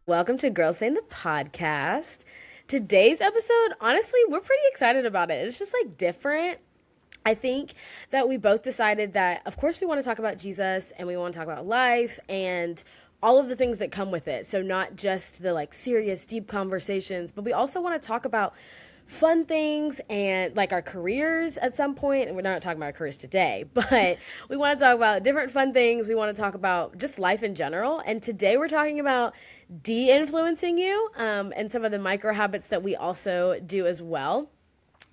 Welcome to Girls Saying the Podcast. Today's episode, honestly, we're pretty excited about it. It's just like different. I think that we both decided that, of course, we want to talk about Jesus and we want to talk about life and all of the things that come with it. So, not just the like serious, deep conversations, but we also want to talk about fun things and like our careers at some point. And we're not talking about our careers today, but we want to talk about different fun things. We want to talk about just life in general. And today we're talking about de-influencing you, and some of the micro habits that we also do as well.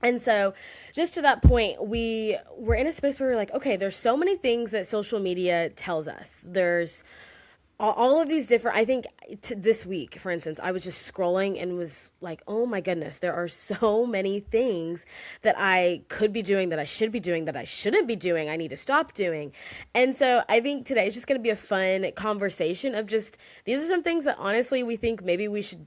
And so just to that point, we were in a space where we're like, okay, there's so many things that social media tells us. There's all of these different, I think this week, for instance, I was just scrolling and was like, oh my goodness, there are so many things that I could be doing, that I should be doing, that I shouldn't be doing, I need to stop doing. And so I think today is just going to be a fun conversation of just, these are some things that honestly we think maybe we should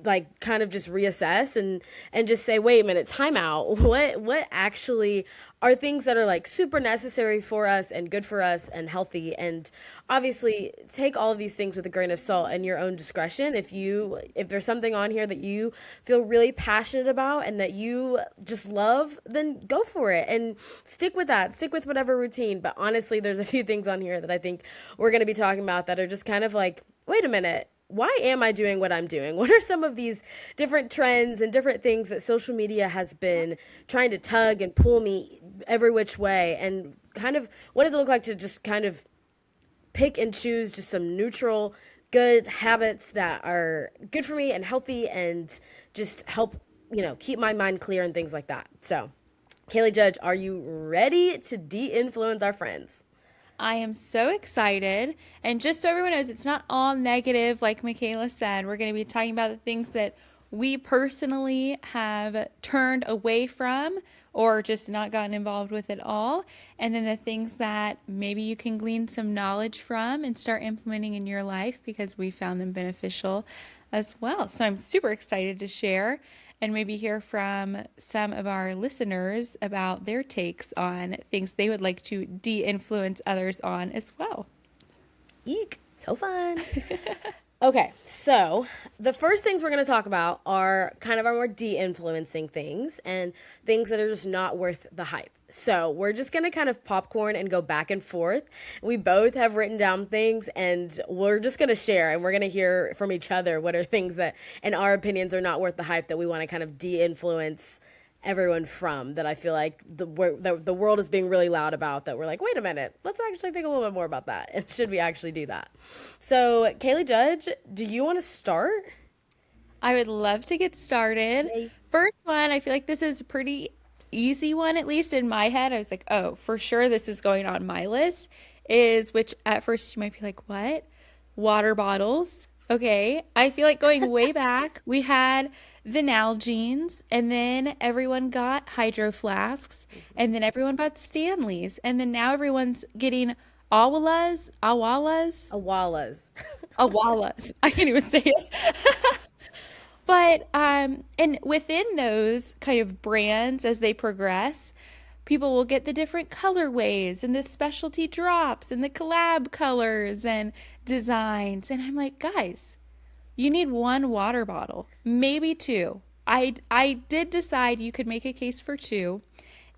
like kind of just reassess and just say, wait a minute, time out. What actually are things that are like super necessary for us and good for us and healthy? And obviously take all of these things with a grain of salt and your own discretion. If there's something on here that you feel really passionate about and that you just love, then go for it and stick with that. Stick with whatever routine. But honestly, there's a few things on here that I think we're going to be talking about that are just kind of like, wait a minute, why am I doing what I'm doing? What are some of these different trends and different things that social media has been trying to tug and pull me every which way? And kind of what does it look like to just kind of pick and choose just some neutral, good habits that are good for me and healthy and just help, keep my mind clear and things like that. So, Kaylee Judge, are you ready to de-influence our friends? I am so excited. And just so everyone knows, it's not all negative, like Michaela said. We're going to be talking about the things that we personally have turned away from or just not gotten involved with at all. And then the things that maybe you can glean some knowledge from and start implementing in your life because we found them beneficial as well. So I'm super excited to share and maybe hear from some of our listeners about their takes on things they would like to de-influence others on as well. Eek, so fun. Okay, so the first things we're going to talk about are kind of our more de-influencing things and things that are just not worth the hype. So we're just going to kind of popcorn and go back and forth. We both have written down things and we're just going to share and we're going to hear from each other what are things that, in our opinions, are not worth the hype that we want to kind of de-influence everyone from, that I feel like the world is being really loud about, that we're like, wait a minute, let's actually think a little bit more about that. And should we actually do that? So, Kaylee Judge, do you want to start? I would love to get started. Yay. First one, I feel like this is a pretty easy one, at least in my head. I was like, oh, for sure this is going on my list, which at first you might be like, what? Water bottles. Okay. I feel like going way back, we had the Nalgene's, and then everyone got hydro flasks, and then everyone bought Stanleys, and then now everyone's getting Awalas. Awalas. I can't even say it. But and within those kind of brands, as they progress, people will get the different colorways and the specialty drops and the collab colors and designs. And I'm like, guys, you need one water bottle, maybe two. I did decide you could make a case for two.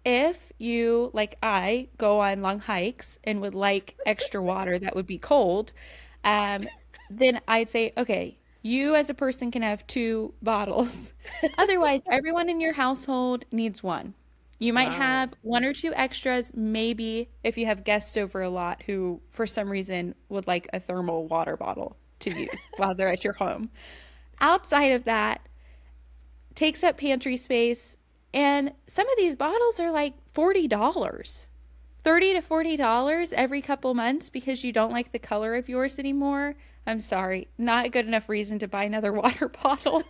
If you, like I, go on long hikes and would like extra water that would be cold, then I'd say, okay, you as a person can have two bottles. Otherwise, everyone in your household needs one. You might Wow. have one or two extras, maybe if you have guests over a lot who, for some reason, would like a thermal water bottle to use while they're at your home. Outside of that, takes up pantry space, and some of these bottles are like $40. $30 to $40 every couple months because you don't like the color of yours anymore. I'm sorry, not a good enough reason to buy another water bottle.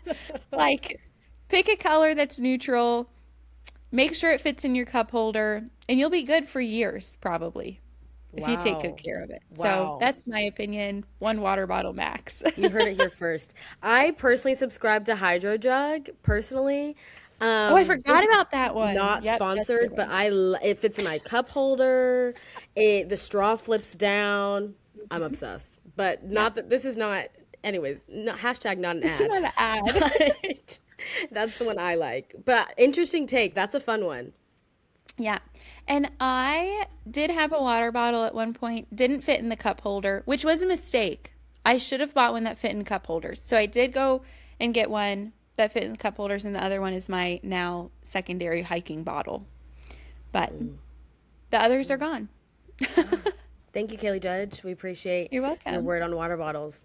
Like, pick a color that's neutral, make sure it fits in your cup holder, and you'll be good for years, probably, if you take good Wow. care of it. So Wow. that's my opinion. One water bottle max. You heard it here first. I personally subscribe to Hydro Jug, personally. Oh, I forgot This about that one. not Yep, that's a good sponsored, but one. it fits in my cup holder. The straw flips down. I'm obsessed. But Yeah. not that this is not Anyways, no, hashtag not an It's ad, not an ad. but that's the one I like. But interesting take. That's a fun one. Yeah. And I did have a water bottle at one point, didn't fit in the cup holder, which was a mistake. I should have bought one that fit in cup holders. So I did go and get one that fit in the cup holders, and the other one is my now secondary hiking bottle. But the others are gone. Thank you, Kaylee Judge. We appreciate You're your welcome. word on water bottles.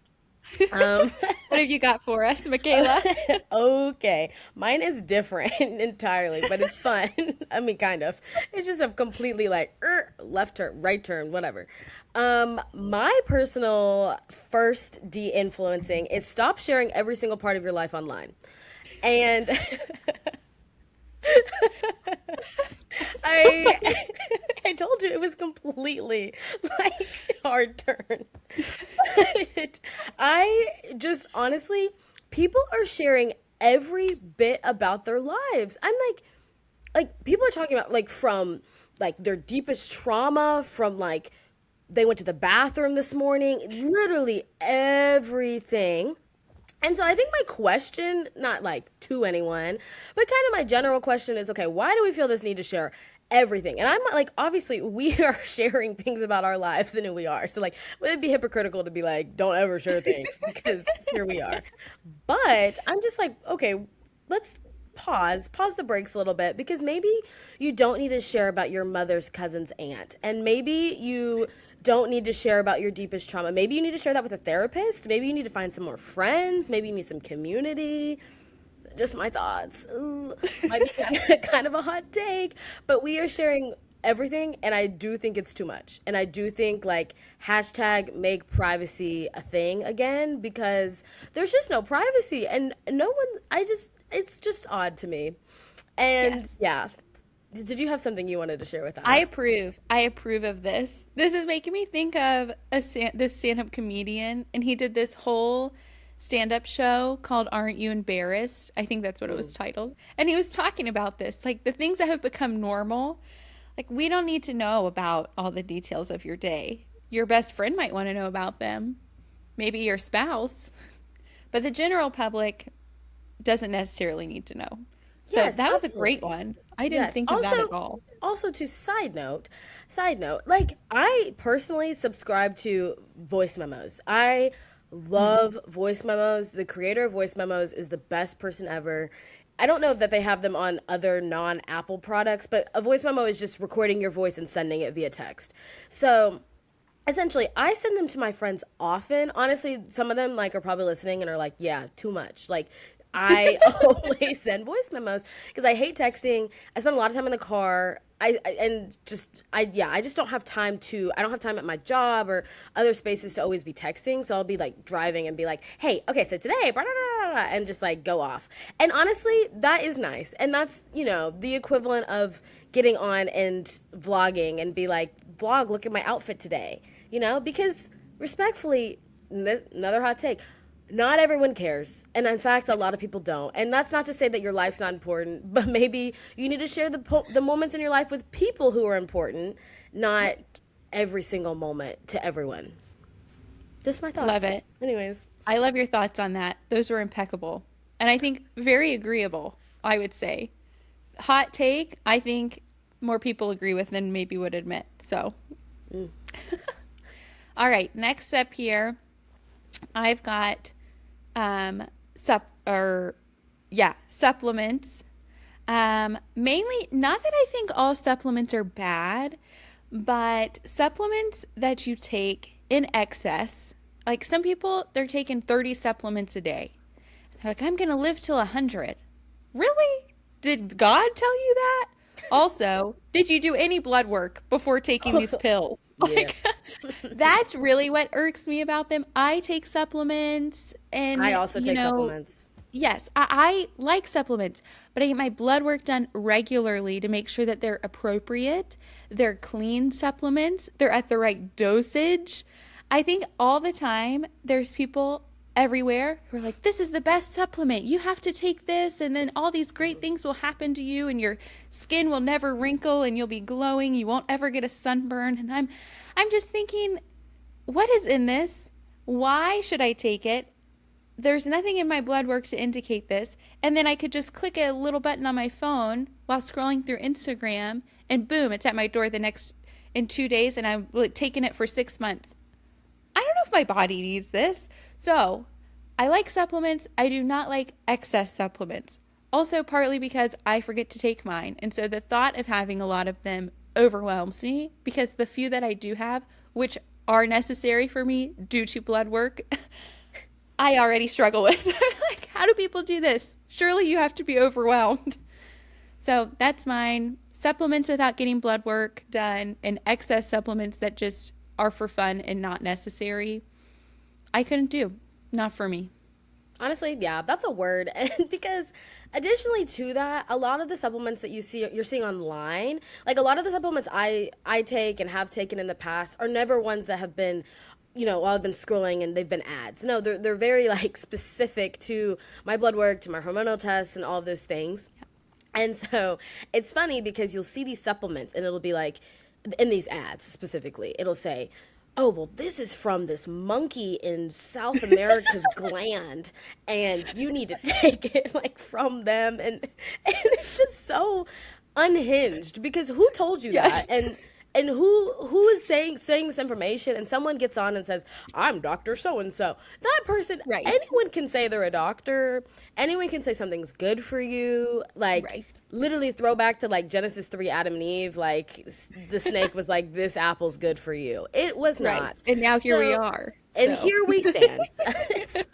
Um, What have you got for us, Michaela? okay, mine is different entirely, but it's fun. I mean, kind of. It's just a completely like left turn, right turn, whatever. My personal first de-influencing is stop sharing every single part of your life online. And I I told you it was completely like hard turn. But I just honestly, people are sharing every bit about their lives. I'm like people are talking about like from like their deepest trauma, from like they went to the bathroom this morning, literally everything. And so I think my question, not like to anyone, but kind of my general question is, okay, why do we feel this need to share everything? And I'm like, obviously, we are sharing things about our lives and who we are. So like, it would be hypocritical to be like, don't ever share things because here we are. But I'm just like, okay, let's pause the brakes a little bit, because maybe you don't need to share about your mother's cousin's aunt, and maybe you don't need to share about your deepest trauma. Maybe you need to share that with a therapist. Maybe you need to find some more friends. Maybe you need some community. Just my thoughts. Ooh, might be kind of a hot take, but we are sharing everything, and I do think it's too much. And I do think like hashtag make privacy a thing again, because there's just no privacy, and no one. It's just odd to me. And Yes. yeah, did you have something you wanted to share with I that? approve. I approve of this. This is making me think of this stand-up comedian, and he did this whole stand-up show called Aren't You Embarrassed? I think that's what it was titled. And he was talking about this, like the things that have become normal. Like we don't need to know about all the details of your day. Your best friend might want to know about them, maybe your spouse, but the general public doesn't necessarily need to know. So Yes, that was a great absolutely. one. I didn't Yes. think of that at Also, all. to side note, like I personally subscribe to voice memos. I love voice memos. The creator of voice memos is the best person ever. I don't know that they have them on other non-Apple products, but a voice memo is just recording your voice and sending it via text. So essentially, I send them to my friends often. Honestly, some of them like are probably listening and are like, yeah, too much. Like I always send voice memos because I hate texting. I spend a lot of time in the car. I just don't have time to. I don't have time at my job or other spaces to always be texting. So I'll be like driving and be like, hey, okay, so today, blah, blah, blah, blah, and just like go off. And honestly, that is nice. And that's, the equivalent of getting on and vlogging and be like, vlog, look at my outfit today. Because respectfully, another hot take, not everyone cares. And in fact, a lot of people don't. And that's not to say that your life's not important, but maybe you need to share the moments in your life with people who are important, not every single moment to everyone. Just my Love thoughts. it. Anyways, I love your thoughts on that. Those were impeccable. And I think very agreeable, I would say. Hot take, I think more people agree with than maybe would admit. So, all right, next up here, I've got supplements. Mainly, not that I think all supplements are bad, but supplements that you take in excess. Like some people, they're taking 30 supplements a day. They're like, I'm going to live till 100. Really? Did God tell you that? Also, did you do any blood work before taking these pills? yeah. Like, that's really what irks me about them. I take supplements I and, also take supplements. yes, I like supplements, but I get my blood work done regularly to make sure that they're appropriate, they're clean supplements, they're at the right dosage. I think all the time there's people everywhere who are like, this is the best supplement. You have to take this, and then all these great things will happen to you, and your skin will never wrinkle, and you'll be glowing. You won't ever get a sunburn. And I'm just thinking, what is in this? Why should I take it? there's nothing in my blood work to indicate this. And then I could just click a little button on my phone while scrolling through Instagram, and boom, it's at my door the next in 2 days, and I'm like, taking it for 6 months. I don't know if my body needs this. So I like supplements. I do not like excess supplements. Also, partly because I forget to take mine. And so the thought of having a lot of them overwhelms me because the few that I do have, which are necessary for me due to blood work, I already struggle with. Like, how do people do this? Surely you have to be overwhelmed. So that's mine. Supplements without getting blood work done, and excess supplements that just are for fun and not necessary. I couldn't do. Not for me. Honestly, yeah, that's a word. And because additionally to that, a lot of the supplements that you're seeing online, like a lot of the supplements I take and have taken in the past are never ones that have been, while I've been scrolling and they've been ads. No, they're very like specific to my blood work, to my hormonal tests and all of those things. And so it's funny because you'll see these supplements and it'll be like, in these ads specifically, it'll say, oh, well, this is from this monkey in South America's gland, and you need to take it like from them. And it's just so unhinged because who told you that? Yes. And who is saying this information, and someone gets on and says, I'm Dr. So and so. That person, Right. anyone can say they're a doctor. Anyone can say something's good for you. Like Right. literally throwback to like Genesis 3, Adam and Eve, like the snake was like, this apple's good for you. It was Right. not. And now here we So, are. and So, here we stand.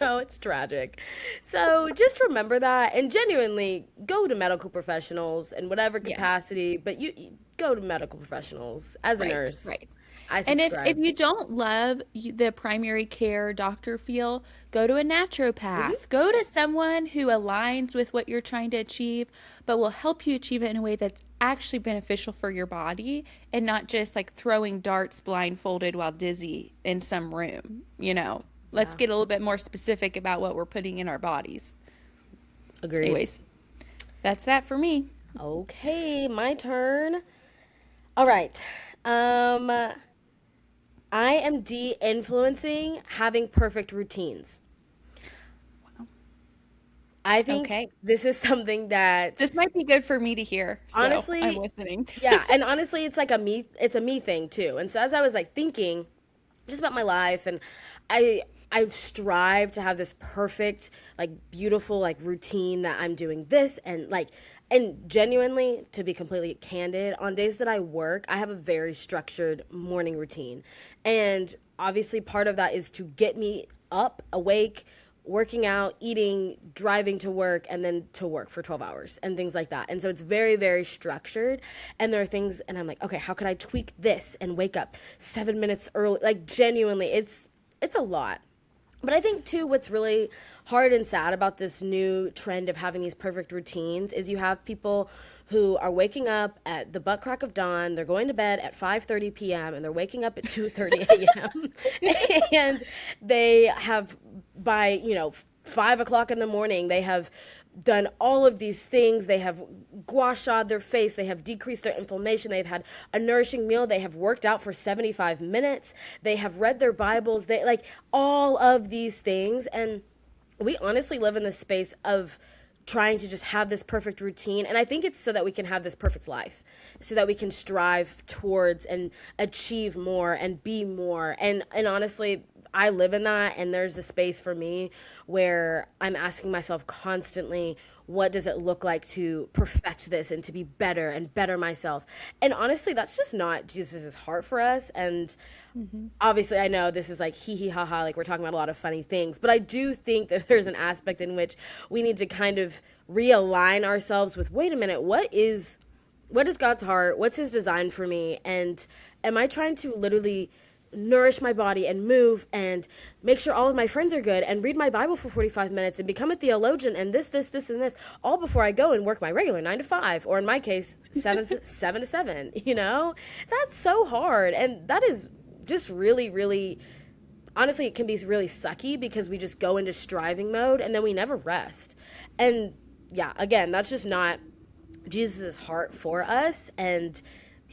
So it's tragic. So just remember that and genuinely go to medical professionals in whatever yes. capacity, but you go to medical professionals as a Right. nurse. Right. I And if subscribe. you don't love the primary care doctor feel, go to a naturopath. Go to someone who aligns with what you're trying to achieve, but will help you achieve it in a way that's actually beneficial for your body and not just like throwing darts blindfolded while dizzy in some room. Let's Yeah, get a little bit more specific about what we're putting in our bodies. agreed. Anyways, that's that for me. Okay, my turn. All right. Um, I am de-influencing having perfect routines. I think Okay. this is something that This might be good for me to hear, so I'm honestly, listening. yeah, and honestly, it's a me thing too. And so as I was like thinking just about my life, and I I strive to have this perfect, like beautiful, like routine that I'm doing this and like and genuinely to be completely candid, on days that I work, I have a very structured morning routine. And obviously part of that is to get me up, awake, working out, eating, driving to work, and then to work for 12 hours and things like that. And so it's very, very structured. And there are things, and I'm like, okay, how could I tweak this and wake up 7 minutes early? Like, genuinely, it's a lot. But I think too, what's really hard and sad about this new trend of having these perfect routines is you have people who are waking up at the butt crack of dawn, they're going to bed at 5:30 p.m. and they're waking up at 2:30 a.m. and they have by 5 o'clock in the morning they have done all of these things. They have gua sha'd their face. They have decreased their inflammation. They've had a nourishing meal. They have worked out for 75 minutes. They have read their Bibles. They like all of these things. And we honestly live in this space of trying to just have this perfect routine. And I think it's so that we can have this perfect life, so that we can strive towards and achieve more and be more. And honestly, I live in that, and there's a space for me where I'm asking myself constantly, what does it look like to perfect this and to be better and better myself? And honestly, that's just not Jesus' heart for us. And obviously, I know this is like hee hee ha ha, like we're talking about a lot of funny things, but I do think that there's an aspect in which we need to kind of realign ourselves with, wait a minute, what is God's heart? What's his design for me? And am I trying to literally nourish my body and move and make sure all of my friends are good and read my Bible for 45 minutes and become a theologian and this, and this, all before I go and work my regular 9 to 5, or in my case, 7 to 7, That's so hard. And that is just really, really, honestly, it can be really sucky because we just go into striving mode and then we never rest. And yeah, again, that's just not Jesus' heart for us. And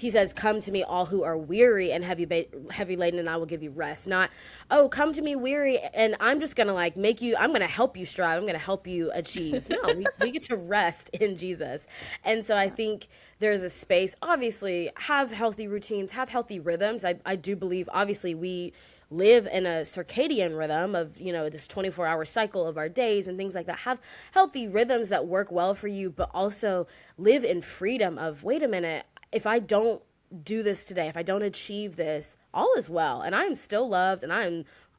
he says, come to me all who are weary and heavy laden, and I will give you rest. Not, oh, come to me weary, and I'm just going to like make you, I'm going to help you strive. I'm going to help you achieve. No, we get to rest in Jesus. And so I think there's a space, obviously, have healthy routines, have healthy rhythms. I do believe, obviously, we live in a circadian rhythm of, you know, this 24-hour cycle of our days and things like that. Have healthy rhythms that work well for you, but also live in freedom of, wait a minute, if I don't do this today, if I don't achieve this, all is well, and I am still loved, and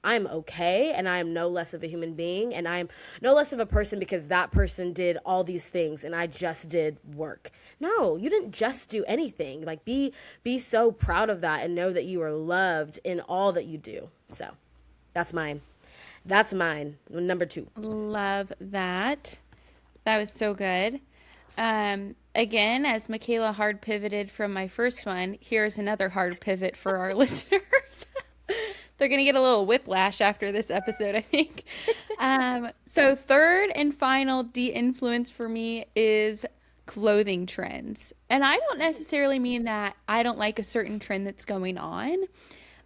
I'm okay, and I am no less of a human being, and I'm no less of a person because that person did all these things and I just did work. No, you didn't just do anything. Like, be so proud of that and know that you are loved in all that you do. So that's mine. That's mine. Number 2. Love that. That was so good. Again, as Michaela hard pivoted from my first one, here's another hard pivot for our listeners. They're going to get a little whiplash after this episode, I think. So third and final de-influence for me is clothing trends. And I don't necessarily mean that I don't like a certain trend that's going on,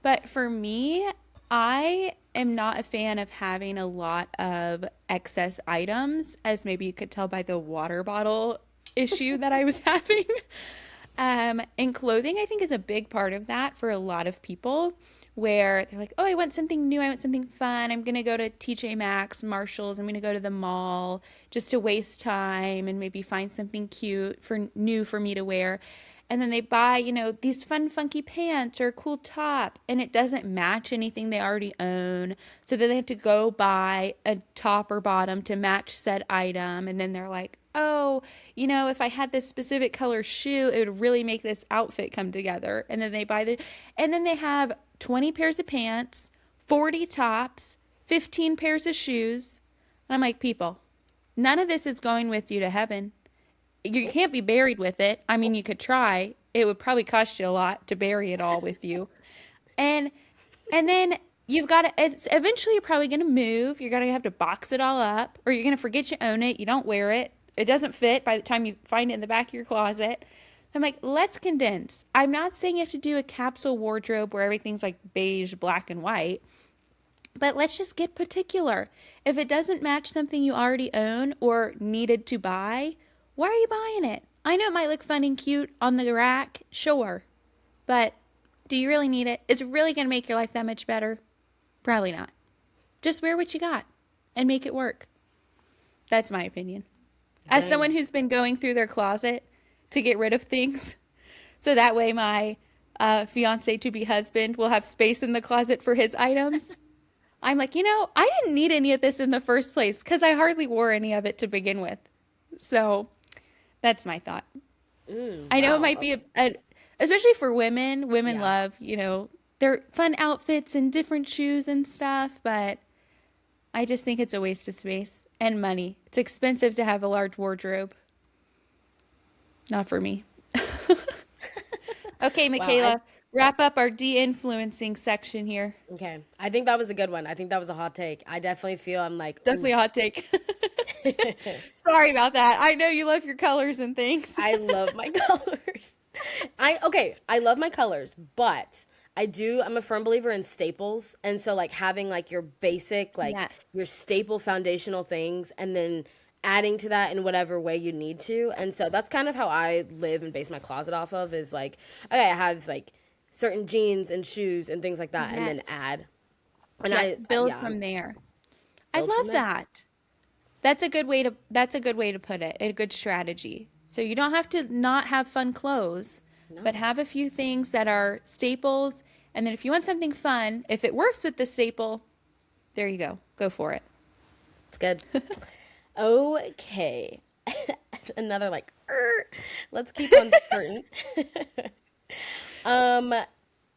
but for me, I am not a fan of having a lot of excess items, as maybe you could tell by the water bottle issue that I was having. And clothing, I think, is a big part of that for a lot of people, where they're like, oh, I want something new. I want something fun. I'm going to go to TJ Maxx, Marshalls. I'm going to go to the mall just to waste time and maybe find something cute for new for me to wear. And then they buy, you know, these fun, funky pants or a cool top, and it doesn't match anything they already own. So then they have to go buy a top or bottom to match said item. And then they're like, oh, you know, if I had this specific color shoe, it would really make this outfit come together. And then and then they have 20 pairs of pants, 40 tops, 15 pairs of shoes. And I'm like, people, none of this is going with you to heaven. You can't be buried with it. I mean, you could try. It would probably cost you a lot to bury it all with you. And then you've got to, it's eventually you're probably going to move. You're going to have to box it all up, or you're going to forget you own it. You don't wear it. It doesn't fit by the time you find it in the back of your closet. I'm like, let's condense. I'm not saying you have to do a capsule wardrobe where everything's like beige, black, and white, but let's just get particular. If it doesn't match something you already own or needed to buy, why are you buying it? I know it might look fun and cute on the rack, sure, but do you really need it? Is it really going to make your life that much better? Probably not. Just wear what you got and make it work. That's my opinion. As someone who's been going through their closet to get rid of things, so that way my fiance-to-be husband will have space in the closet for his items, I'm like, you know, I didn't need any of this in the first place because I hardly wore any of it to begin with. So that's my thought. I know it might be especially for women. Women love, you know, their fun outfits and different shoes and stuff, but I just think it's a waste of space and money. It's expensive to have a large wardrobe. Not for me. Okay, Michaela, wrap up our de-influencing section here. Okay. I think that was a good one. I think that was a hot take. I definitely feel I'm like, Definitely a hot take. Sorry about that. I know you love your colors and things. I love my colors. I love my colors, but I'm a firm believer in staples. And so like having like your basic, like your staple foundational things, and then adding to that in whatever way you need to. And so that's kind of how I live and base my closet off of, is like, okay, I have like certain jeans and shoes and things like that, and then add. And I build from there. I love that. That's a good way to put it. A good strategy. So you don't have to not have fun clothes, but have a few things that are staples. And then if you want something fun, if it works with the staple, there you go. Go for it. It's good. Okay. Another like, let's keep on skirting.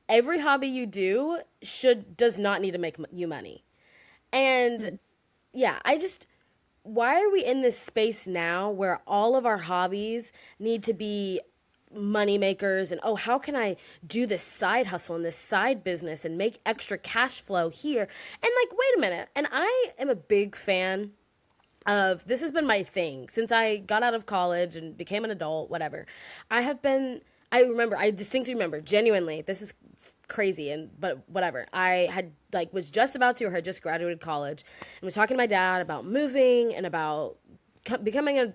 Every hobby you do does not need to make you money. And why are we in this space now where all of our hobbies need to be money makers, and how can I do this side hustle and this side business and make extra cash flow here? And like, wait a minute. And I am a big fan of, this has been my thing since I got out of college and became an adult, whatever. I distinctly remember, genuinely, this is crazy and but whatever. I had like was just about to or had just graduated college and was talking to my dad about moving and about becoming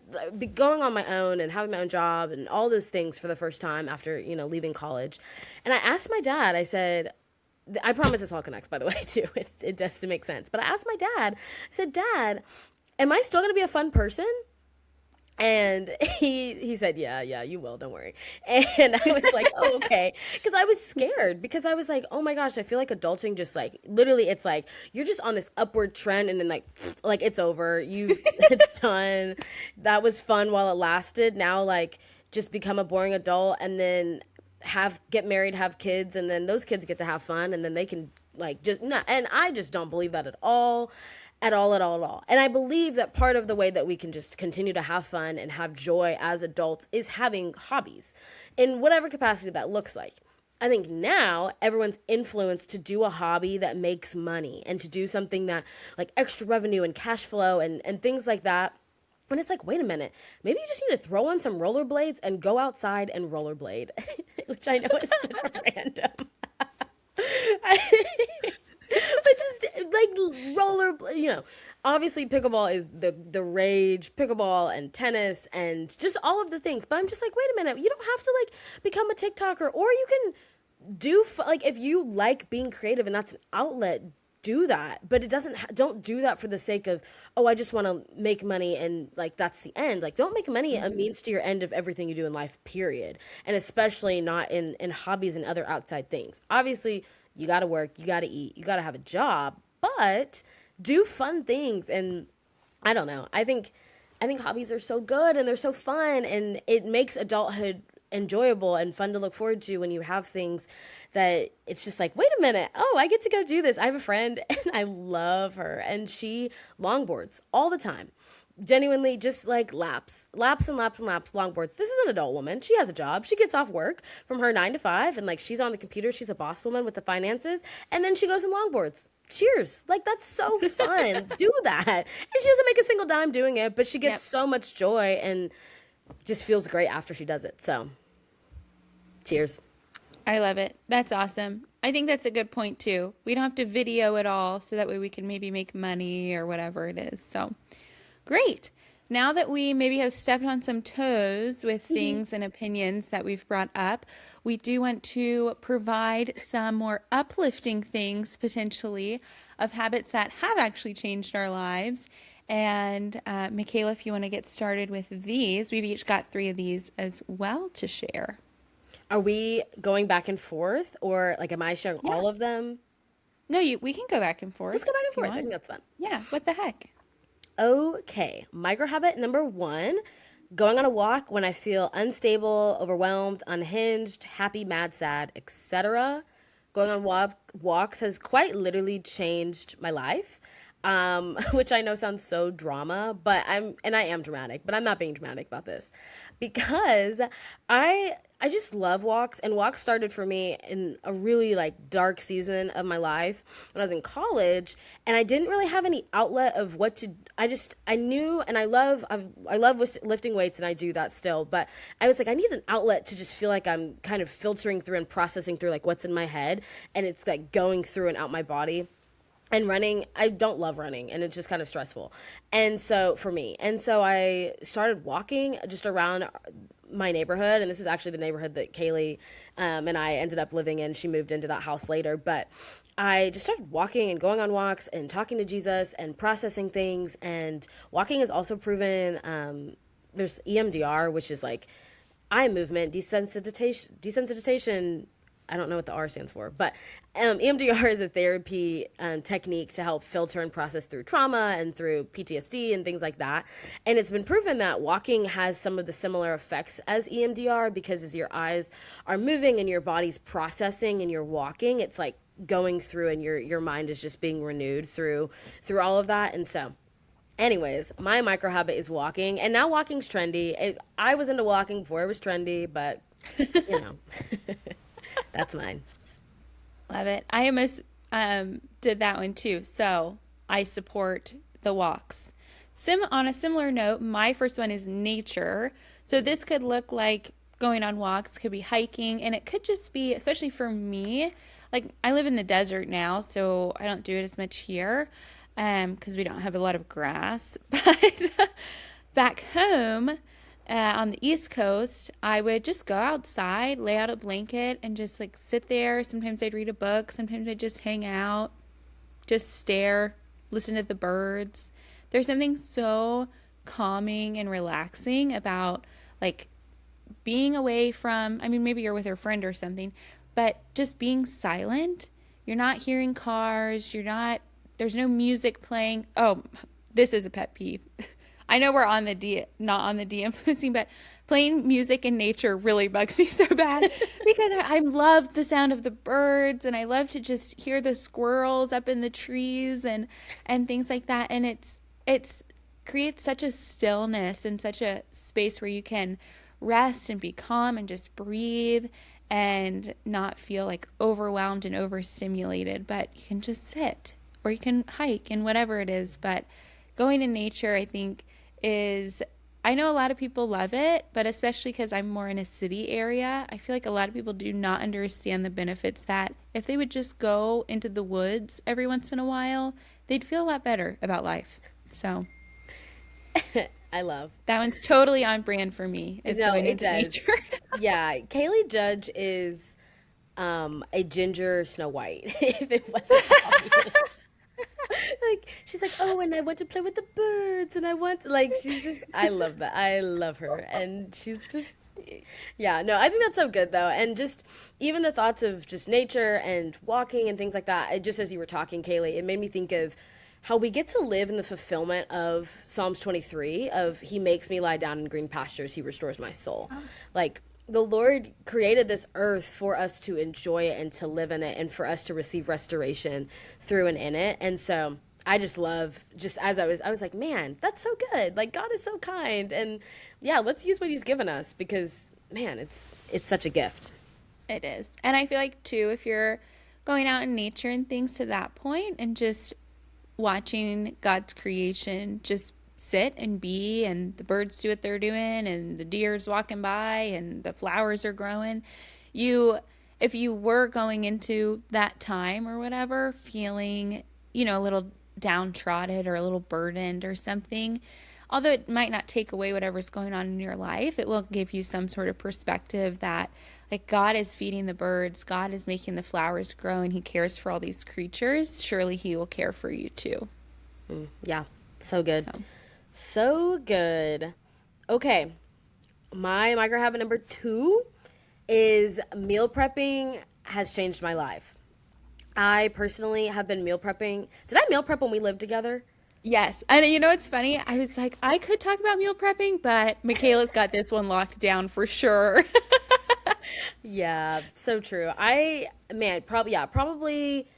going on my own and having my own job and all those things for the first time after, leaving college. And I asked my dad, I said, I promise this all connects, by the way, too. It does to make sense. But I asked my dad, I said, Dad, am I still going to be a fun person? And he said, yeah, you will, don't worry. And I was like, oh, okay. Because I was scared because I was like, oh my gosh, I feel like adulting just like literally it's like you're just on this upward trend and then like it's over. It's done. That was fun while it lasted. Now like just become a boring adult and then get married, have kids, and then those kids get to have fun and then they can like just not, and I just don't believe that at all. At all, at all, at all. And I believe that part of the way that we can just continue to have fun and have joy as adults is having hobbies in whatever capacity that looks like. I think now everyone's influenced to do a hobby that makes money and to do something that like extra revenue and cash flow and things like that. When it's like, wait a minute, maybe you just need to throw on some rollerblades and go outside and rollerblade, which I know is such a random. But just like obviously pickleball is the rage, pickleball and tennis and just all of the things. But I'm just like, wait a minute, you don't have to like become a TikToker, or you can like if you like being creative and that's an outlet, do that. But it doesn't don't do that for the sake of, oh, I just want to make money and like that's the end. Like don't make money a means to your end of everything you do in life, period. And especially not in hobbies and other outside things. Obviously you got to work, you got to eat, you got to have a job, but do fun things. And I don't know. I think hobbies are so good and they're so fun and it makes adulthood enjoyable and fun to look forward to when you have things that it's just like, wait a minute, oh, I get to go do this. I have a friend and I love her and she longboards all the time. Genuinely just like laps and laps and laps longboards. This is an adult woman. She has a job. She gets off work from her 9 to 5 and like she's on the computer. She's a boss woman with the finances and then she goes and longboards. Cheers. Like that's so fun. Do that. And she doesn't make a single dime doing it, but she gets so much joy and just feels great after she does it. So cheers. I love it. That's awesome. I think that's a good point too. We don't have to video it all so that way we can maybe make money or whatever it is. So great. Now that we maybe have stepped on some toes with things and opinions that we've brought up, we do want to provide some more uplifting things potentially of habits that have actually changed our lives. And Michaela, if you want to get started with these, we've each got 3 of these as well to share. Are we going back and forth or like am I sharing all of them? No, we can go back and forth. Let's go back and if you forth. I want. think that's fun. Yeah, what the heck? Okay, micro habit number 1, going on a walk when I feel unstable, overwhelmed, unhinged, happy, mad, sad, etc. Going on walks has quite literally changed my life, which I know sounds so drama, but I am dramatic, but I'm not being dramatic about this because I just love walks, and walks started for me in a really like dark season of my life when I was in college, and I didn't really have any outlet of what to. I knew, and I love lifting weights, and I do that still, but I was like, I need an outlet to just feel like I'm kind of filtering through and processing through like what's in my head, and it's like going through and out my body. And running, I don't love running, and it's just kind of stressful. And so for me, I started walking just around my neighborhood, and this was actually the neighborhood that Kaylee and I ended up living in. She moved into that house later, but I just started walking and going on walks and talking to Jesus and processing things. And walking is also proven. There's EMDR, which is like eye movement desensitization. I don't know what the R stands for, but EMDR is a therapy technique to help filter and process through trauma and through PTSD and things like that. And it's been proven that walking has some of the similar effects as EMDR because as your eyes are moving and your body's processing and you're walking, it's like going through and your mind is just being renewed through all of that. And so anyways, my micro habit is walking, and now walking's trendy. I was into walking before it was trendy, but you know. That's mine. Love it. I almost did that one too. So I support the walks. On a similar note, my first one is nature. So this could look like going on walks, could be hiking, and it could just be, especially for me, like I live in the desert now, so I don't do it as much here because we don't have a lot of grass. But back home on the East Coast, I would just go outside, lay out a blanket, and just like sit there. Sometimes I'd read a book, sometimes I'd just hang out, just stare, listen to the birds. There's something so calming and relaxing about like being away from, I mean, maybe you're with your friend or something, but just being silent. You're not hearing cars, there's no music playing. Oh, this is a pet peeve. I know we're on not on the de-influencing, but playing music in nature really bugs me so bad because I love the sound of the birds and I love to just hear the squirrels up in the trees and things like that. And it's creates such a stillness and such a space where you can rest and be calm and just breathe and not feel like overwhelmed and overstimulated, but you can just sit or you can hike and whatever it is. But going in nature, I think, is, I know a lot of people love it, but especially because I'm more in a city area, I feel like a lot of people do not understand the benefits that if they would just go into the woods every once in a while, they'd feel a lot better about life. So I love. that one's totally on brand for me, is No, going it into does. nature. Yeah, Kaylee Judge is a ginger Snow White, if it wasn't obvious. Like she's like, oh, and I want to play with the birds, and I want like she's just I love that. I love her, and she's just yeah. No, I think that's so good though, and just even the thoughts of just nature and walking and things like that. It just as you were talking, Kaylee, it made me think of how we get to live in the fulfillment of Psalms 23 of he makes me lie down in green pastures, he restores my soul. Like the Lord created this earth for us to enjoy it and to live in it and for us to receive restoration through and in it. And so I just love just as I was like, man, that's so good. Like God is so kind. And yeah, let's use what he's given us because man, it's such a gift. It is. And I feel like, too, if you're going out in nature and things to that point and just watching God's creation just sit and be, and the birds do what they're doing, and the deer's walking by, and the flowers are growing, you, if you were going into that time or whatever, feeling, a little downtrodden or a little burdened or something, although it might not take away whatever's going on in your life, it will give you some sort of perspective that like God is feeding the birds, God is making the flowers grow, and he cares for all these creatures. Surely he will care for you too. Yeah, so good. So, So good. Okay, my micro habit number 2 is meal prepping has changed my life. I personally have been meal prepping. Did I meal prep when we lived together? yes. And it's funny. I was like, I could talk about meal prepping, but Michaela's got this one locked down for sure. Yeah, so true. Probably.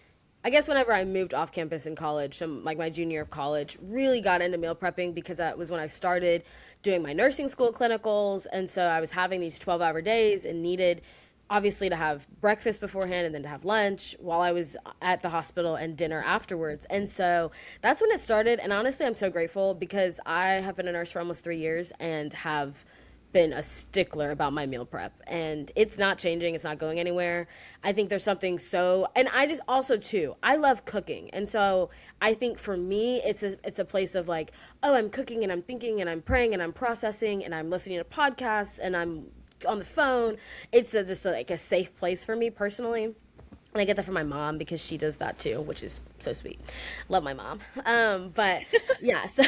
I guess whenever I moved off campus in college, some like my junior year of college, really got into meal prepping because that was when I started doing my nursing school clinicals, and so I was having these 12-hour days and needed obviously to have breakfast beforehand and then to have lunch while I was at the hospital and dinner afterwards. And so that's when it started. And honestly, I'm so grateful because I have been a nurse for almost 3 years and have been a stickler about my meal prep, and it's not changing, it's not going anywhere. I think there's something so, and I just also too, I love cooking, and so I think for me it's a place of like, oh, I'm cooking and I'm thinking and I'm praying and I'm processing and I'm listening to podcasts and I'm on the phone. It's like a safe place for me personally, and I get that from my mom because she does that too, which is so sweet. Love my mom. But yeah, so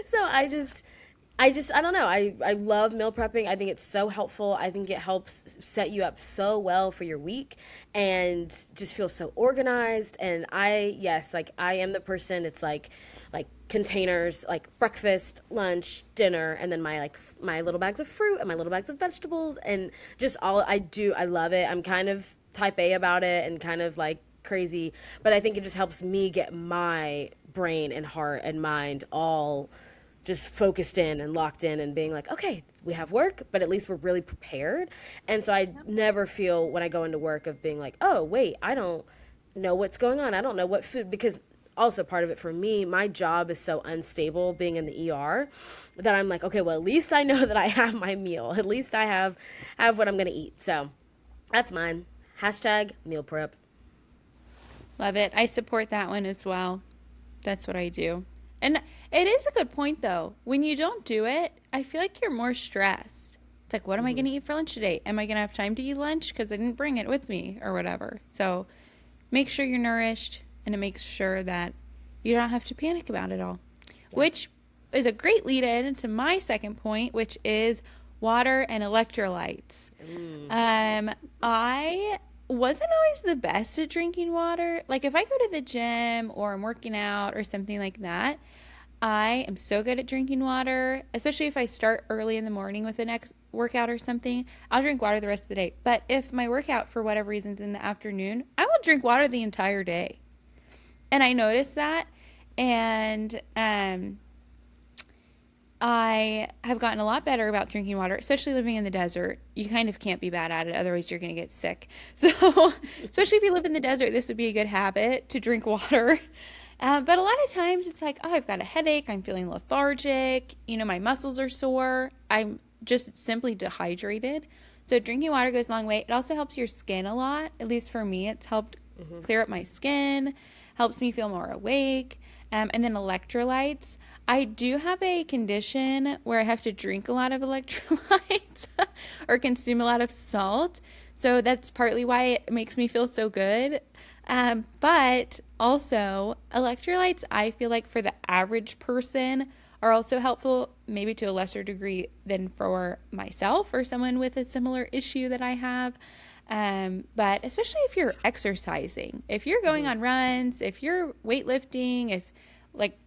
so I don't know. I love meal prepping. I think it's so helpful. I think it helps set you up so well for your week and just feel so organized. And yes, like I am the person, it's like containers, like breakfast, lunch, dinner, and then my little bags of fruit and my little bags of vegetables and just all I love it. I'm kind of type A about it and kind of like crazy, but I think it just helps me get my brain and heart and mind all just focused in and locked in and being like, okay, we have work, but at least we're really prepared. And so I never feel when I go into work of being like, oh, wait, I don't know what's going on. I don't know what food, because also part of it for me, my job is so unstable being in the ER that I'm like, okay, well, at least I know that I have my meal. At least I have what I'm going to eat. So that's mine. Hashtag meal prep. Love it. I support that one as well. That's what I do. And it is a good point, though. When you don't do it, I feel like you're more stressed. It's like, what am I going to eat for lunch today? Am I going to have time to eat lunch? Because I didn't bring it with me or whatever. So make sure you're nourished, and it makes sure that you don't have to panic about it all. Yeah. Which is a great lead in to my second point, which is water and electrolytes. I wasn't always the best at drinking water. Like if I go to the gym or I'm working out or something like that, I am so good at drinking water, especially if I start early in the morning with the next workout or something. I'll drink water the rest of the day. But if my workout for whatever reason's in the afternoon, I will drink water the entire day. And I noticed that, and I have gotten a lot better about drinking water, especially living in the desert. You kind of can't be bad at it, otherwise you're going to get sick. So, especially if you live in the desert, this would be a good habit to drink water. But a lot of times it's like, oh, I've got a headache, I'm feeling lethargic, my muscles are sore, I'm just simply dehydrated. So drinking water goes a long way. It also helps your skin a lot. At least for me, it's helped clear up my skin, helps me feel more awake. And then electrolytes. I do have a condition where I have to drink a lot of electrolytes or consume a lot of salt. So that's partly why it makes me feel so good. But also, electrolytes, I feel like for the average person, are also helpful, maybe to a lesser degree than for myself or someone with a similar issue that I have. But especially if you're exercising, if you're going on runs, if you're weightlifting,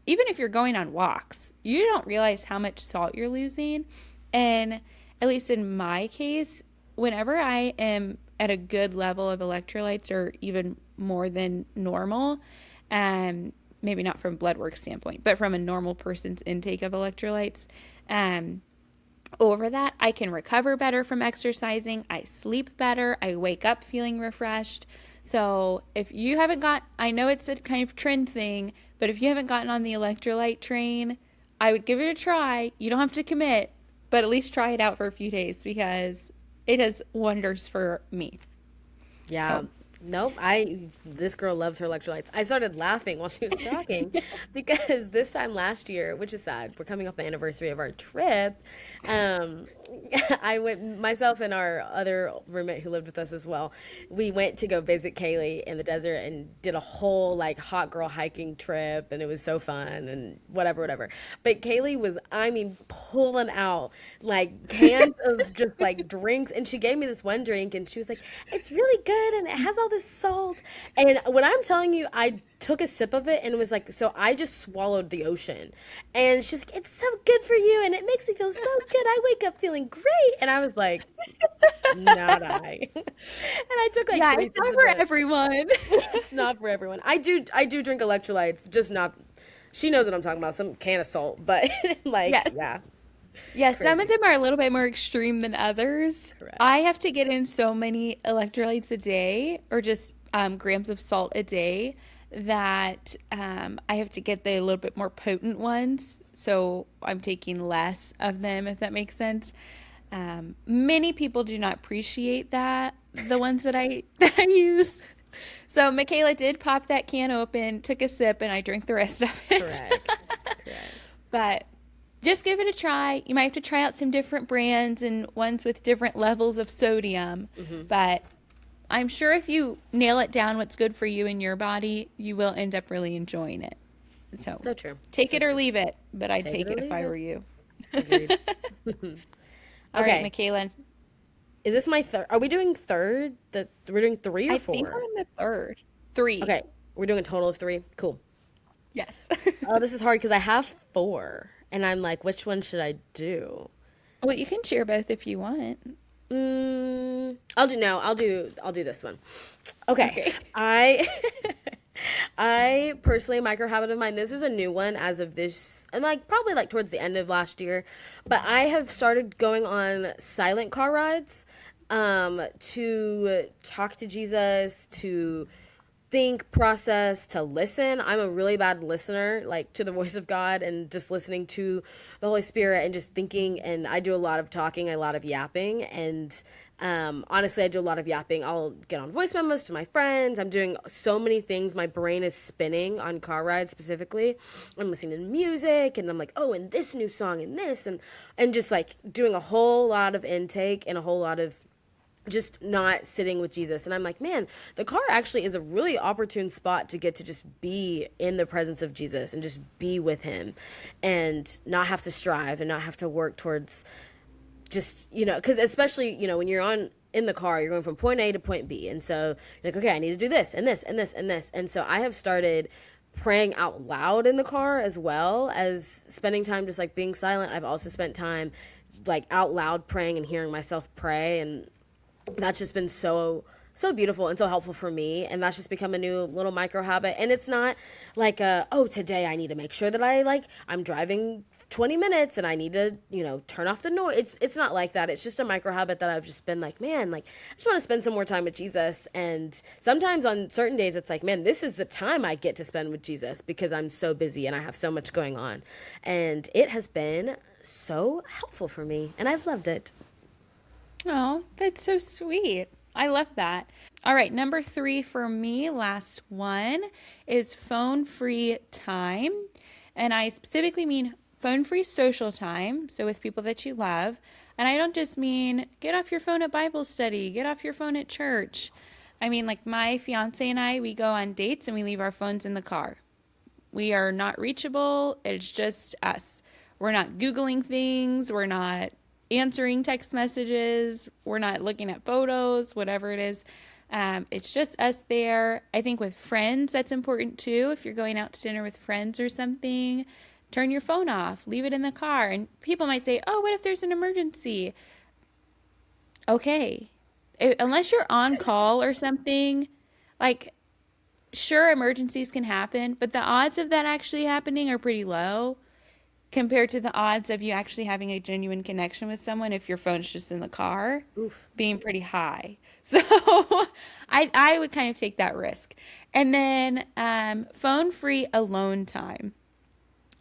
even if you're going on walks, you don't realize how much salt you're losing. And at least in my case, whenever I am at a good level of electrolytes or even more than normal, maybe not from blood work standpoint, but from a normal person's intake of electrolytes, over that, I can recover better from exercising. I sleep better. I wake up feeling refreshed. So if you haven't I know it's a kind of trend thing, but if you haven't gotten on the electrolyte train, I would give it a try. You don't have to commit, but at least try it out for a few days because it does wonders for me. Yeah. So. Nope. This girl loves her electrolytes. I started laughing while she was talking because this time last year, which is sad, we're coming up the anniversary of our trip. I went, myself and our other roommate who lived with us as well. We went to go visit Kaylee in the desert and did a whole hot girl hiking trip, and it was so fun and whatever. But Kaylee was, pulling out cans of just drinks, and she gave me this one drink, and she was like, "It's really good, and it has all this salt." And when I'm telling you, I took a sip of it and it was so I just swallowed the ocean. And she's like, "It's so good for you and it makes me feel so good. I wake up feeling great." And I was like, not I. And I took yeah, three it's sips not of for it. everyone. It's not for everyone. I do drink electrolytes, just not. She knows what I'm talking about. Some can of salt, but Yes. yeah. Yeah, some of them are a little bit more extreme than others. Correct. I have to get in so many electrolytes a day or just grams of salt a day that I have to get the little bit more potent ones. So I'm taking less of them, if that makes sense. Many people do not appreciate that, the ones that I use. So Michaela did pop that can open, took a sip, and I drank the rest of it. Correct. But just give it a try. You might have to try out some different brands and ones with different levels of sodium. But I'm sure if you nail it down what's good for you and your body, you will end up really enjoying it. So True. Take it or leave it, but I'd take it if I were you. Agreed. All right, Michaela. Is this my third? Are we doing third? We're doing 3 or 4? I think we're in the third. 3. Okay, we're doing a total of 3. Cool. Yes. Oh, this is hard because I have 4, and I'm like, which one should I do? Well, you can share both if you want. I'll do this one. Okay. I personally, micro habit of mine, this is a new one as of this, and probably towards the end of last year, but I have started going on silent car rides, to talk to Jesus, to think, process, to listen. I'm a really bad listener, like to the voice of God and just listening to the Holy Spirit and just thinking. And I do a lot of talking, a lot of yapping. And honestly, I do a lot of yapping. I'll get on voice memos to my friends. I'm doing so many things. My brain is spinning on car rides specifically. I'm listening to music and I'm like, oh, and this new song and this and just like doing a whole lot of intake and a whole lot of just not sitting with Jesus. And I'm like, man, the car actually is a really opportune spot to get to just be in the presence of Jesus and just be with him and not have to strive and not have to work towards just, because especially, when you're in the car, you're going from point A to point B. And so you're like, okay, I need to do this and this and this and this. And so I have started praying out loud in the car as well as spending time just like being silent. I've also spent time like out loud praying and hearing myself pray, and that's just been so beautiful and so helpful for me. And that's just become a new little micro habit. And it's not like oh, today I need to make sure that I'm driving 20 minutes and I need to turn off the noise. It's not like that. It's just a micro habit that I've just been like, man, like I just want to spend some more time with Jesus. And sometimes on certain days it's like, man, this is the time I get to spend with Jesus because I'm so busy and I have so much going on. And it has been so helpful for me and I've loved it. Oh, that's so sweet. I love that. All right, number 3 for me, last one, is phone-free time. And I specifically mean phone-free social time, so with people that you love. And I don't just mean get off your phone at Bible study, get off your phone at church. I mean, like my fiance and I, we go on dates and we leave our phones in the car. We are not reachable. It's just us. We're not Googling things. We're not answering text messages. We're not looking at photos, whatever it is. It's just us there. I think with friends, that's important too. If you're going out to dinner with friends or something, turn your phone off, leave it in the car. And people might say, oh, what if there's an emergency? Okay. Unless you're on call or something, like, sure, emergencies can happen, but the odds of that actually happening are pretty low compared to the odds of you actually having a genuine connection with someone if your phone's just in the car, Oof. being pretty high. So I would kind of take that risk. And then phone-free alone time.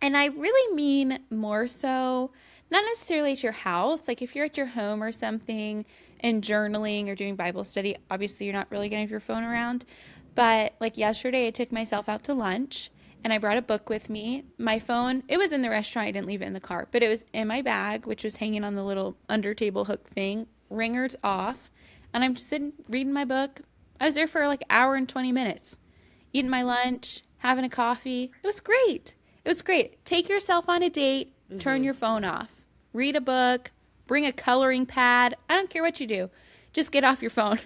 And I really mean more so, not necessarily at your house. Like if you're at your home or something and journaling or doing Bible study, obviously you're not really going to have your phone around. But like yesterday, I took myself out to lunch and I brought a book with me. My phone, it was in the restaurant. I didn't leave it in the car, but it was in my bag, which was hanging on the little under table hook thing. Ringer's off. And I'm just sitting reading my book. I was there for like an hour and 20 minutes, eating my lunch, having a coffee. It was great. It was great. Take yourself on a date, turn your phone off, read a book, bring a coloring pad. I don't care what you do. Just get off your phone.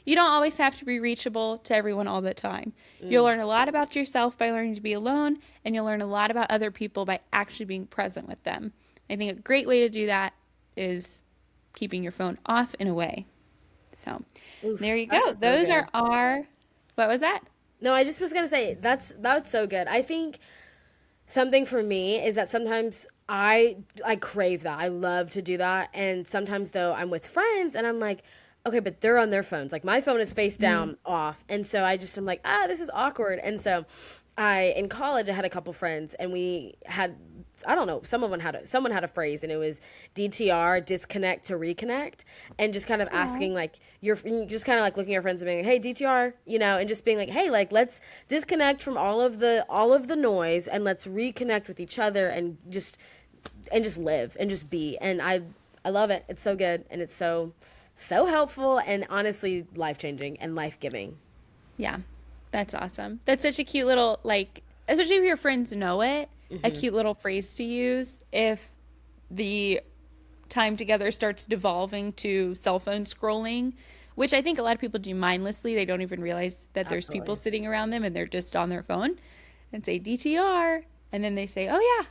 You don't always have to be reachable to everyone all the time. You'll learn a lot about yourself by learning to be alone, and you'll learn a lot about other people by actually being present with them. I think a great way to do that is keeping your phone off and away. So Oof, there you go. that's so Those good. are our, what was that? No, I just was gonna say that's so good. I think something for me is that sometimes I crave that. I love to do that, and sometimes though I'm with friends and I'm like, okay, but they're on their phones. Like my phone is face down off, and so I'm like, this is awkward. And so in college I had a couple friends, and we had, I don't know, someone had a phrase, and it was DTR, disconnect to reconnect, and just kind of asking like you're just kind of like looking at your friends and being like, hey DTR, and just being like, hey, like let's disconnect from all of the noise and let's reconnect with each other and just live and just be. And I love it. It's so good, and it's so helpful and honestly life-changing and life-giving. Yeah, that's awesome. That's such a cute little, like, especially if your friends know it, a cute little phrase to use if the time together starts devolving to cell phone scrolling, which I think a lot of people do mindlessly. They don't even realize that there's people Absolutely. sitting around them and they're just on their phone and say DTR. And then they say, oh, yeah,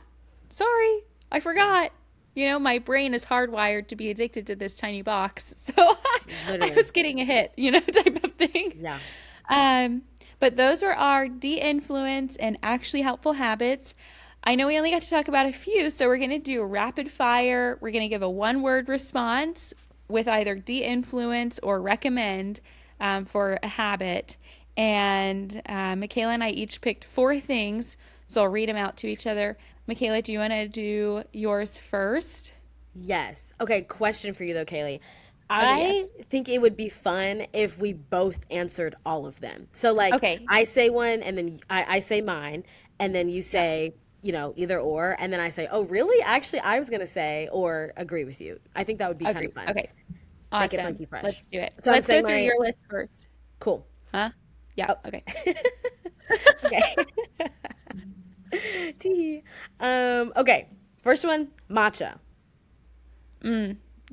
sorry, I forgot. My brain is hardwired to be addicted to this tiny box. So I Literally. was getting a hit, type of thing. Yeah. But those were our de-influence and actually helpful habits. I know we only got to talk about a few, so we're going to do a rapid fire. We're going to give a one-word response with either de-influence or recommend for a habit. And Michaela and I each picked four things. So I'll read them out to each other. Michaela, do you want to do yours first? Yes. Okay, question for you though, Kaylee. Okay, I yes. think it would be fun if we both answered all of them. So like Okay. I say one and then I say mine and then you Yeah. say, either or, and then I say, "Oh, really? Actually, I was gonna say or agree with you." I think that would be kind Agree. of fun. Okay. Make it Awesome. funky fresh. Let's do it. So I'm Let's go saying through my your list first. cool. Huh? Yeah. Oh. Okay. Okay. Tee. Okay. First one, matcha.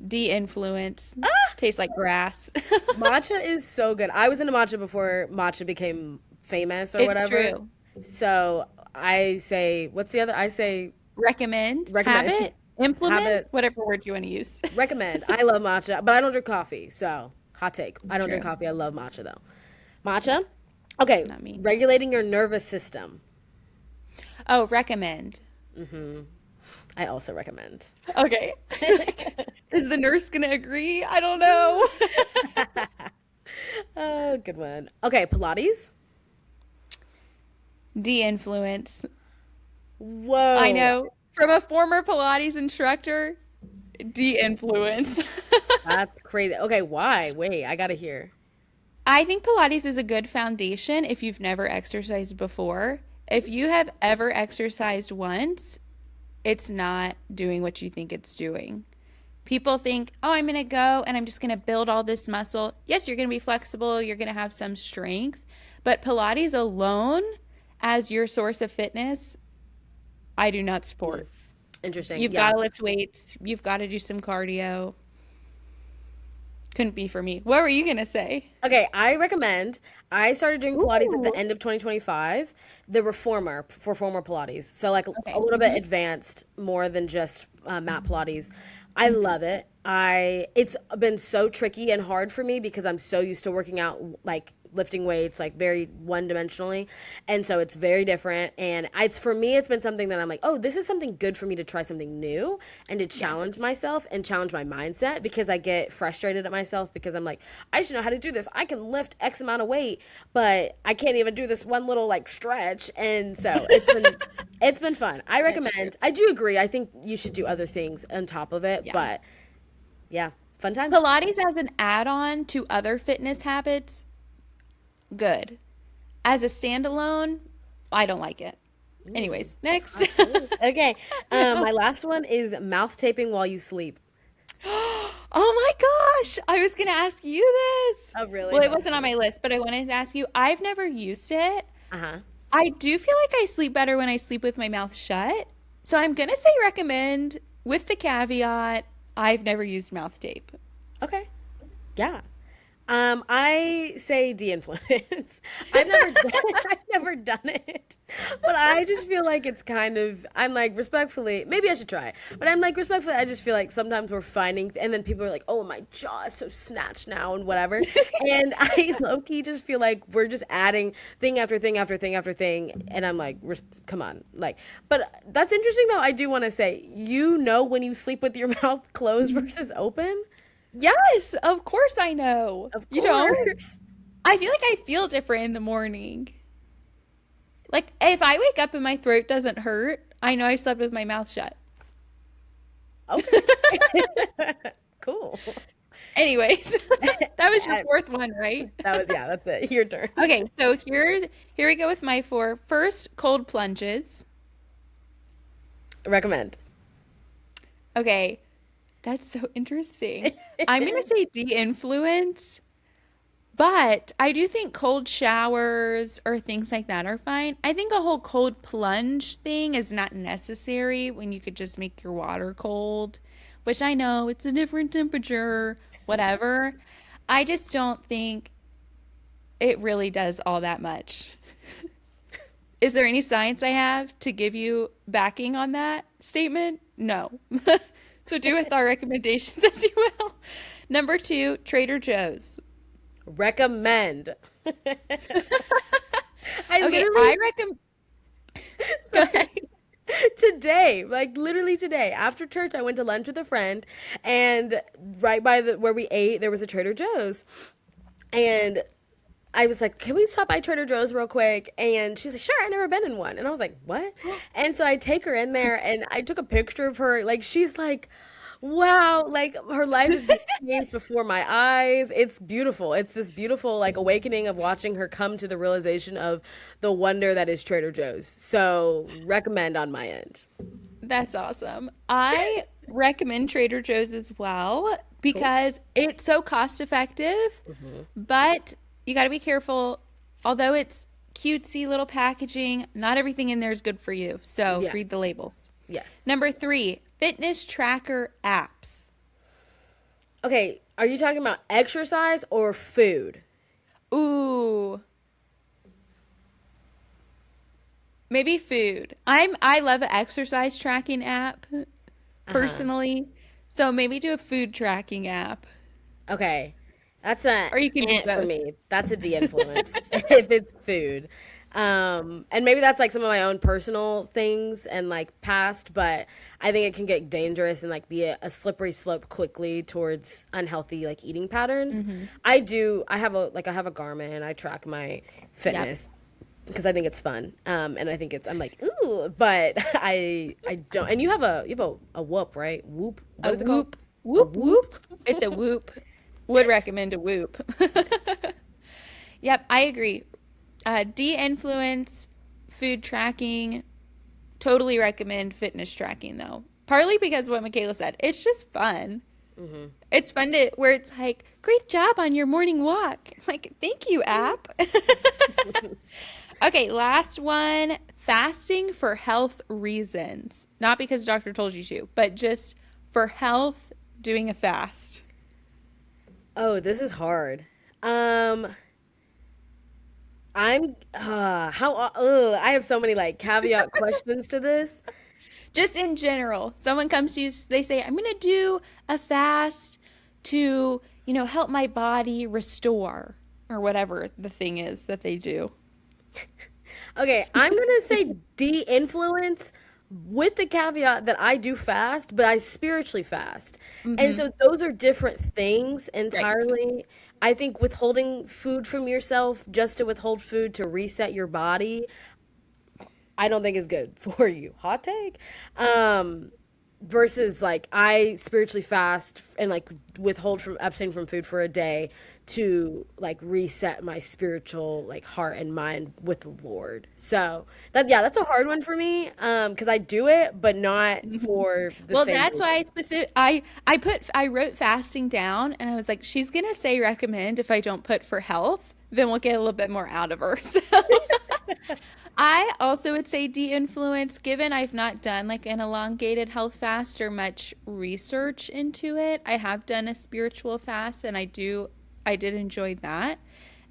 De-influence. Ah! Tastes like grass. Matcha is so good. I was into matcha before matcha became famous or It's whatever. true. So I say, what's the other? I say Recommend, recommend, habit, implement, habit, whatever word you want to use. recommend. I love matcha, but I don't drink coffee. So hot take. I don't drink True. coffee. I love matcha though. Matcha. Okay. Not me. Regulating your nervous system. Oh, recommend. I also recommend. Okay. Is the nurse gonna agree? I don't know. Oh, good one. Okay. Pilates. De-influence. I Whoa. know. From a former Pilates instructor, de-influence. That's crazy. Okay. Why? Wait, I gotta hear. I think Pilates is a good foundation if you've never exercised before. If you have ever exercised once, it's not doing what you think it's doing. People think, oh, I'm going to go and I'm just going to build all this muscle. Yes, you're going to be flexible, you're going to have some strength, but Pilates alone as your source of fitness, I do not support. Interesting. You've got Yeah. to lift weights, you've got to do some cardio. Couldn't be for me. What were you going to say? Okay, I recommend. I started doing Pilates at the Ooh. end of 2025, the reformer for former Pilates. So, like a Okay. little bit advanced, more than just mat Pilates. I love it. It's been so tricky and hard for me because I'm so used to working out like lifting weights like very one dimensionally, and so it's very different. And it's for me, it's been something that I'm like, oh, this is something good for me to try something new and to Yes. challenge myself and challenge my mindset because I get frustrated at myself because I'm like, I should know how to do this. I can lift X amount of weight, but I can't even do this one little like stretch. And so it's been fun. I That's true. recommend. I do agree. I think you should do other things on top of it, Yeah. but yeah, fun times. Pilates as an add-on to other fitness habits, good. As a standalone, I don't like it. Anyways, next. Okay. My last one is mouth taping while you sleep. Oh my gosh, I was gonna ask you this. Oh, really? Well, it wasn't on my list, but I wanted to ask you. I've never used it. Uh-huh. I do feel like I sleep better when I sleep with my mouth shut. So I'm gonna say recommend with the caveat I've never used mouth tape. Okay. Yeah. I say de-influence. I've never done, I've never done it, but I just feel like it's kind of. I'm like respectfully. Maybe I should try, but I'm like respectfully. I just feel like sometimes we're finding, and then people are like, "Oh, my jaw is so snatched now," and whatever. And I low key just feel like we're just adding thing after thing after thing after thing, and I'm like, come on, like. But that's interesting though. I do want to say, when you sleep with your mouth closed versus open. Yes, of course I know. Of You don't? course. I feel like I feel different in the morning. Like if I wake up and my throat doesn't hurt, I know I slept with my mouth shut. Okay. Cool. Anyways, that was your I- fourth one, right? that's it. Your turn. Okay, so here we go with my four. First, cold plunges. Recommend. Okay, that's so interesting. I'm gonna say de-influence, but I do think cold showers or things like that are fine. I think a whole cold plunge thing is not necessary when you could just make your water cold, which I know it's a different temperature, whatever. I just don't think it really does all that much. Is there any science I have to give you backing on that statement? No. So do with our recommendations as you will. Number two, Trader Joe's. Recommend. I Okay, literally I recommend. Go sorry. ahead. Today, like literally today, after church, I went to lunch with a friend, and right by where we ate, there was a Trader Joe's, and I was like, can we stop by Trader Joe's real quick? And she was like, sure, I've never been in one. And I was like, what? And so I take her in there and I took a picture of her. Like, she's like, wow, like her life is being changed before my eyes. It's beautiful. It's this beautiful, like, awakening of watching her come to the realization of the wonder that is Trader Joe's. So, recommend on my end. That's awesome. I recommend Trader Joe's as well Cool. because it's so cost effective, Hmm. but you got to be careful. Although it's cutesy little packaging, not everything in there is good for you. So read the Yes. labels. Yes. Number three, fitness tracker apps. Okay, are you talking about exercise or food? Ooh, maybe food. I love an exercise tracking app Uh-huh. personally. So maybe do a food tracking app. Okay. That's a Or you can do ant for both. me. That's a de-influence if it's food. And maybe that's like some of my own personal things and like past, but I think it can get dangerous and like be a slippery slope quickly towards unhealthy like eating patterns. I have a Garmin. I track my Yep. fitness because I think it's fun. And I think I'm like, ooh, but I don't. And you have a whoop, right? Whoop. A What is it called? whoop, A whoop, whoop? whoop. It's a whoop. Would recommend a whoop. Yep, I agree. De-influence, food tracking, totally recommend fitness tracking though. Partly because what Michaela said, it's just fun. Hmm. It's fun to where it's like, great job on your morning walk. Like, thank you, app. Okay, last one, fasting for health reasons. Not because the doctor told you to, but just for health, doing a fast. Oh, this is hard. Um, I'm I have so many like caveat questions to this. Just in general, someone comes to you, they say, I'm going to do a fast to, help my body restore or whatever the thing is that they do. Okay, I'm gonna say de-influence with the caveat that I do fast, but I spiritually fast. And Hmm. so those are different things Right. entirely. I think withholding food from yourself just to withhold food to reset your body, I don't think is good for you. Hot take. Um, Versus like I spiritually fast and like withhold from abstain from food for a day to like reset my spiritual like heart and mind with the Lord. So that's a hard one for me because I do it but not Mhm. for the Well, same that's why reason. I wrote fasting down and I was like, she's gonna say recommend if I don't put for health, then we'll get a little bit more out of her. So I also would say de-influence, given I've not done like an elongated health fast or much research into it. I have done a spiritual fast and I did enjoy that.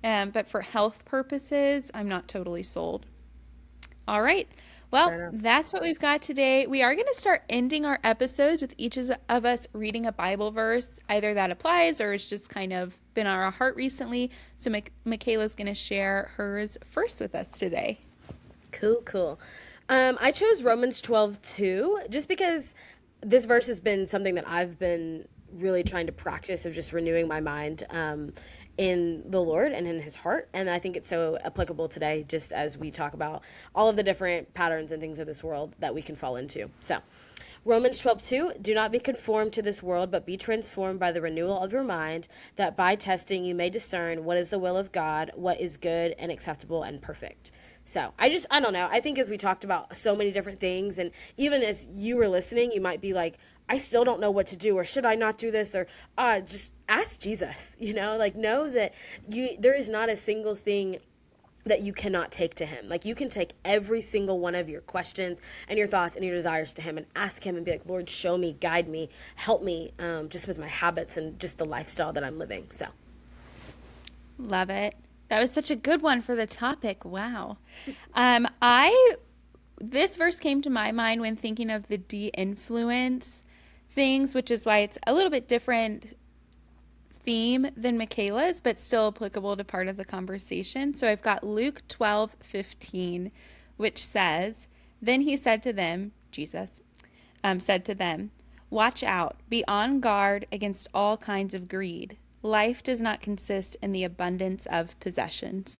But for health purposes, I'm not totally sold. All right. Fair Well, enough. that's what we've got today. We are going to start ending our episodes with each of us reading a Bible verse. Either that applies or it's just kind of been on our heart recently. So Michaela's going to share hers first with us today. Cool, cool. I chose Romans 12 too, just because this verse has been something that I've been really trying to practice of just renewing my mind in the Lord and in His heart. And I think it's so applicable today, just as we talk about all of the different patterns and things of this world that we can fall into. So, Romans 12:2, do not be conformed to this world, but be transformed by the renewal of your mind, that by testing you may discern what is the will of God, what is good and acceptable and perfect. So I don't know. I think as we talked about so many different things, and even as you were listening, you might be like, I still don't know what to do, or should I not do this, or just ask Jesus, like know that there is not a single thing that you cannot take to him. Like you can take every single one of your questions and your thoughts and your desires to him and ask him and be like, Lord, show me, guide me, help me, just with my habits and just the lifestyle that I'm living. So Love it. That was such a good one for the topic. Wow. I This verse came to my mind when thinking of the de-influence things, which is why it's a little bit different theme than Michaela's, but still applicable to part of the conversation. So I've got Luke 12:15, which says, Then he said to them, Jesus said to them, Watch out, be on guard against all kinds of greed. life does not consist in the abundance of possessions.